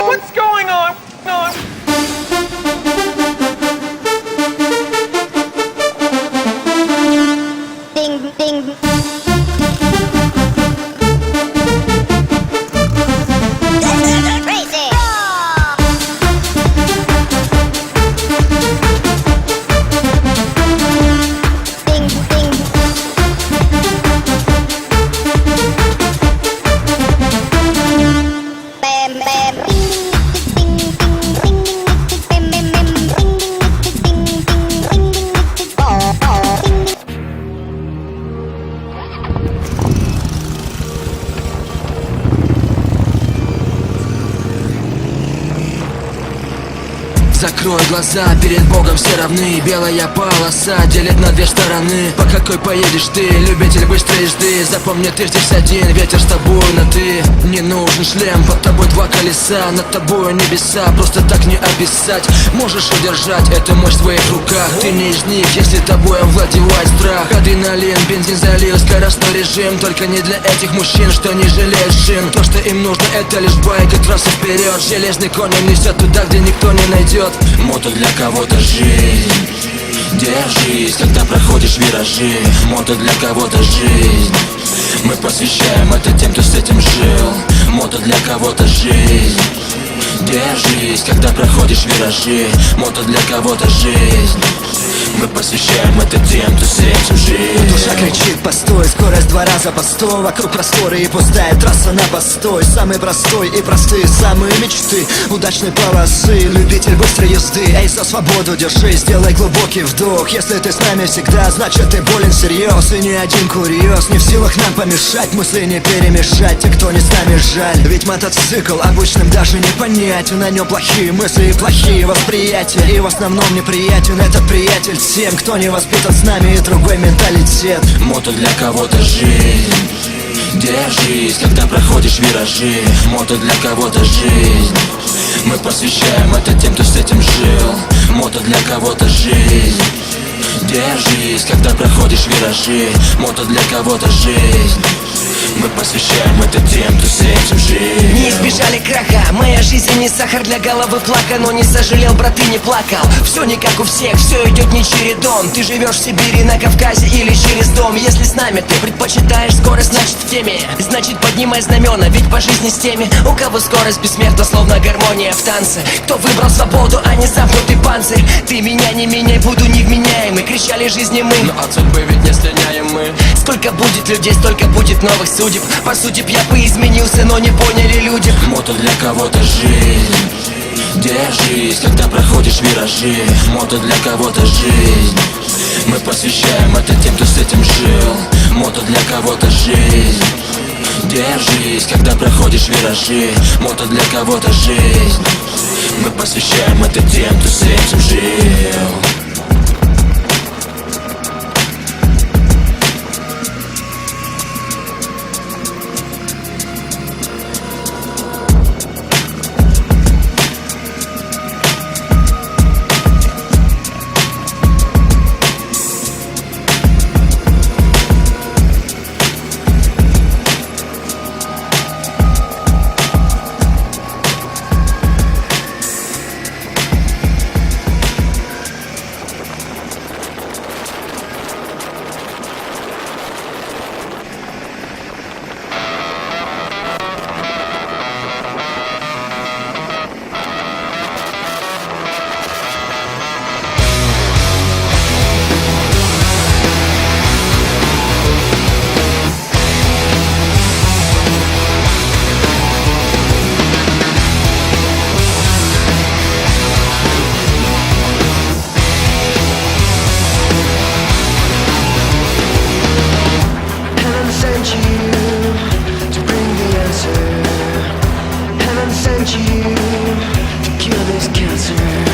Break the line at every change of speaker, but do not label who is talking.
What's going on?
Ding, ding. Crazy. Ding, ding. Bam, bam. Ding, ding, ding, ding, ding, ding, ding, ding, ding, ding, ding, oh, oh, ding, ding.
Закрой глаза, перед Богом все равны. Белая полоса делит на две стороны. По какой поедешь ты, любитель быстрой езды? Запомни, ты здесь один, ветер с тобой на ты. Не нужен шлем, под тобой два колеса. Над тобой небеса, просто так не описать. Можешь удержать эту мощь в своих руках. Ты не из них, если тобой овладевает страх. Адреналин, бензин залил, скоростной режим. Только не для этих мужчин, что не жалеют шин. То, что им нужно, это лишь байк и трасса вперед. Железный конь им несет туда, где никто не найдет. Мото для кого-то жизнь. Держись, когда проходишь виражи. Мото для кого-то жизнь. Мы посвящаем это тем, кто с этим жил. Мото для кого-то жизнь. Держись, когда проходишь виражи. Мото для кого-то жизнь. Мы посвящаем это тем, кто с этим жил.
Душа кричит постой, скорость 2 раза по 100. Вокруг просторы и пустая трасса на постой. Самый простой и простые самые мечты. Удачной полосы, любитель быстрой езды. Эй, за свободу держись, сделай глубокий вдох. Если ты с нами всегда, значит ты болен всерьез. И ни один курьез не в силах нам помешать. Мысли не перемешать, те, кто не с нами, жаль. Ведь мотоцикл обычным даже не понять. На нем плохие мысли и плохие восприятия. И в основном неприятен этот приятель тем, кто не воспитан с нами, и другой менталитет.
Мото для кого-то жизнь. Держись, когда проходишь виражи. Мото для кого-то жизнь. Мы посвящаем это тем, кто с этим жил. Мото для кого-то жизнь. Держись, когда проходишь виражи. Мото для кого-то жизнь. Мы посвящаем это тем, кто с этим жил.
Не избежали краха, моя жизнь не сахар для головы плака. Но не сожалел, брат, и не плакал. Все не как у всех, все идет не чередом. Ты живешь в Сибири, на Кавказе или через дом. Если с нами ты предпочитаешь скорость, значит в теме. Значит поднимай знамена, ведь по жизни с теми, у кого скорость бессмертна, словно гармония в танце. Кто выбрал свободу, а не замкнутый панцирь. Ты меня не меняй, буду невменяемый. Кричали жизни мы,
Но от судьбы ведь не слиняем мы.
сколько будет людей, столько будет новых судеб. По сути б я бы изменился, но не поняли люди.
Мото для кого-то жизнь. Держись, когда проходишь виражи. Мото для кого-то жизнь. Мы посвящаем это тем, кто с этим жил. Мото для кого-то жизнь. Держись, когда проходишь виражи. Мото для кого-то жизнь. Мы посвящаем это тем, кто с этим жил.
Sent you to kill this cancer.